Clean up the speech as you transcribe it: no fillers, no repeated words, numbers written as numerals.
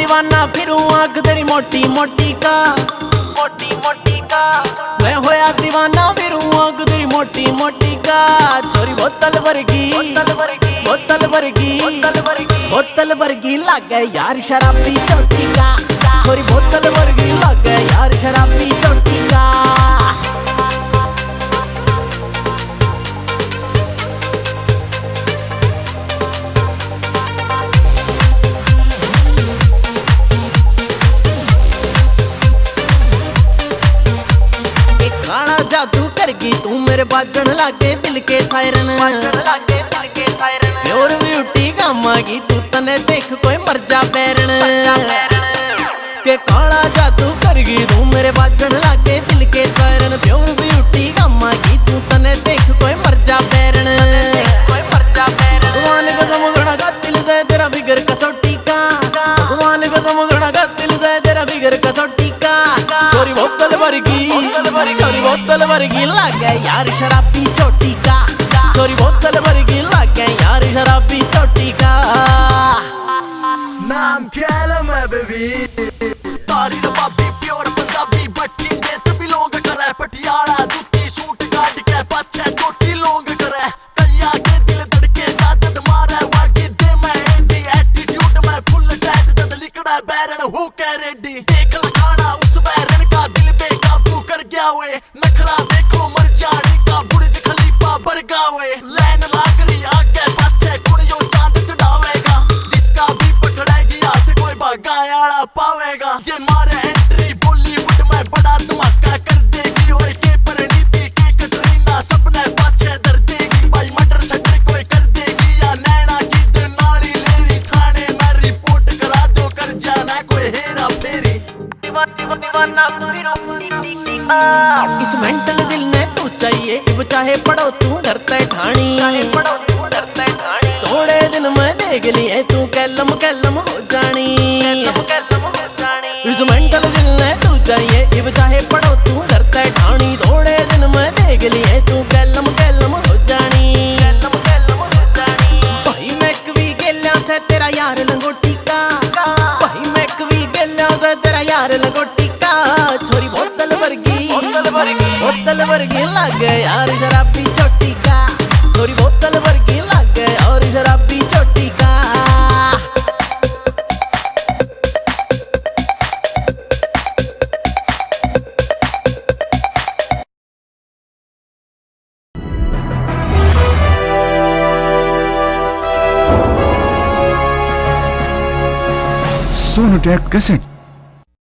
दीवाना फिरूं आंख तेरी मोटी मोटी का, मोटी मोटी का। मैं होया दीवाना फिरूं आंख तेरी मोटी मोटी का। छोरी बोतल वर्गी, बोतल वर्गी, बोतल वर्गी लागे यार शराबी चोटी का। छोरी बोतल वर्गी लागे यार शराबी चोटी का। काला जादू करगी तू मेरे बाजन लागे दिल के सायरन, प्योर ब्यूटी गामागी तू तने देख कोई मर जा बैरन। के काला जादू करगी तू मेरे बाजन लागे दिल के सायरन, प्योर ब्यूटी गामागी तू तने देख कोई मर जा बैरन। भगवान कसम घड़ा का दिल से तेरा फिगर कसौटी का, भगवान कसम घड़ा का दिल से तेरा फिगर कसौटी का। छोरी बोतल वर्गी, छोरी बोतल वर्गी लागे यार शराबी चोटी का। छोरी बोतल वर्गी लागे यार शराबी चोटी का। नाम क्या है मैं बेबी तारी रबाबी प्योर पंजाबी बट्टी देत बिलोंग करे पटियाला जुत्ती सूट काट के पाछे चोटी लोंग करे। कलिया के दिल धड़के दादत मारे वागी दे मैं एंटी एटीट्यूड में फुल टाइट जद लिखड़ा बैरन हो के रेडी। देख लगाना उस बैरन का दिल बेकाबू कर गया वे। नखरा देखो मर जाने का बुर्ज खलीफा बरगा वे। लैन लागरी आगे पाछे कुड़ियों चांद चढ़ावेगा। जिसका भी पकड़ेगी हाथ कोई भगायाड़ा पावेगा। जे मारे एंट्री बॉलीवुड में बड़ा धमाका कर देगी। ओए के परिणीति के कटरीना सबने पाछे धर देगी। भाई मर्डर शटर कोई कर देगी या नैना की नाली लेरी। थाने में रिपोर्ट करा दो कर जाना कोई हेरा फेरी। इस मेंटल दिल ने तू चाहिए अब चाहे पढ़ो तू डरते ठाणी। थोड़े दिन में देख लिए तू कैलम कैलम हो जानी। इस मेंटल दिल ने तू चाहिए अब चाहे पढ़ो तू डरते ठाणी। थोड़े दिन में देख लिए तू कैलम कैलम हो जानी। भाई मैं कभी गेल्या से तेरा यार लंगोटी का, भाई मैं कभी गेल्या से तेरा यार लंगोटी का। छोरी बोतल वर्गी, बोतल वर्गी लागे यार शराबी चोटी का। छोरी बोतल वर्गी लागे और शराबी चोटी का। सोनोटेप कैसेट